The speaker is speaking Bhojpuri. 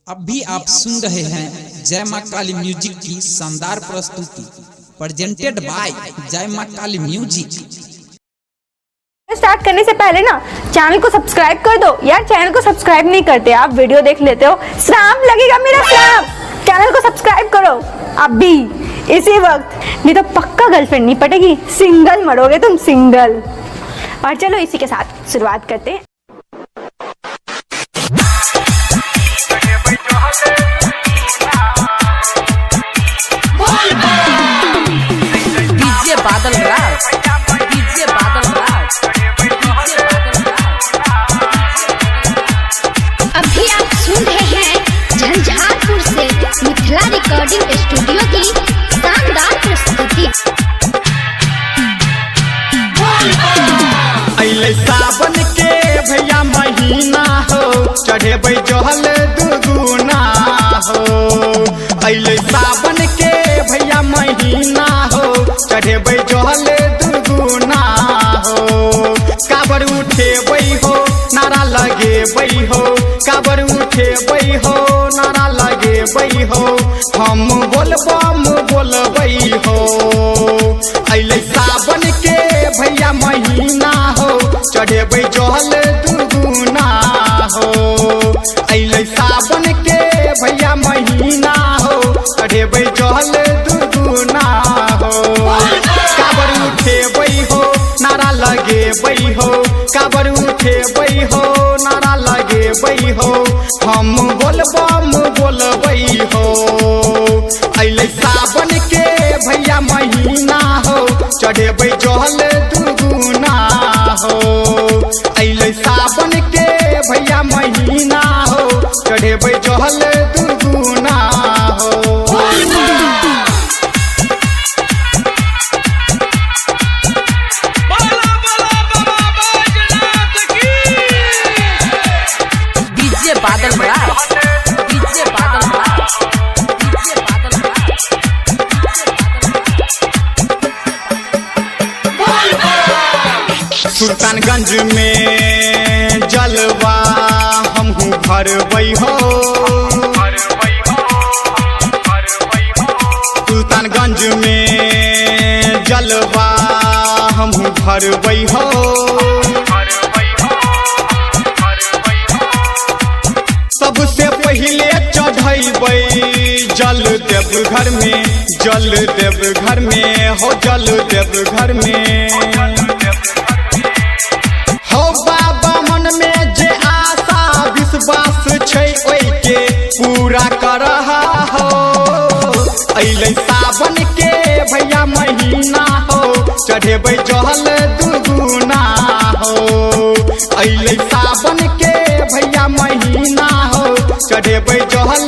अभी आप सुन रहे हैं जय मां काली म्यूजिक की शानदार प्रस्तुति प्रेजेंटेड बाय जय मां काली म्यूजिक। स्टार्ट करने से पहले ना चैनल को सब्सक्राइब कर दो यार। चैनल को सब्सक्राइब नहीं करते, आप वीडियो देख लेते हो। श्राम लगेगा मेरा श्राम। चैनल को सब्सक्राइब करो अभी इसी वक्त, नहीं तो पक्का गर्लफ्रेंड नहीं पटेगी, सिंगल मरोगे तुम, सिंगल। और चलो इसी के साथ शुरुआत करते हैं। बादल राज, डीजे बादल राज, अभी आप सुन रहे हैं झंझारपुर से मिथिला रिकॉर्डिंग स्टूडियो की शानदार प्रस्तुति। अइले सावन के भैया महीना हो, चढ़ेबै जहल दुगुना हो। अइले सावन के भैया महीना हो, चढ़ेबै जहल दुगुना हो। काबर उठेबै हो, नारा लगेबै हो, काबर उठेबै हो, नारा लगेबै हो। हम बोलबम बोलबै हो। अइले सावन के भैया महीना हो, चढ़ेबै जहल दुगुना हो। अइले सावन के भैया महीना हो, चढ़ेबै जहल दुगुना हो। काबर उठेबै हो, नारा लगेबै हो, काबर उठेबै हो, नारा लगेबै हो। हम बोलबम बोलबै हो। अइले सावन के भैया महीना हो, चढ़ेबै जहल दुगुना हो। अइले सावन के भैया महीना हो, चढ़ेबै जहल दुगुना हो। डीजे बादल राज, डीजे बादल राज, डीजे बादल राज। सुल्तानगंज में जलवा हमहू भरबै हो। सुल्तानगंज में जलवा हमहू भरबै हो। सबसे पहिले चढ़ैबै जल देव घर में, जल देव घर में हो, जल देव घर में हो। बाबा मन में जे आशा विश्वास छै ओइके पूरा करहा हो। अइले सावन के भैया महीना हो, चढ़ेबै जहल दुगुना हो। अइले सावन के भैया महीना हो, चढ़ेबै जहल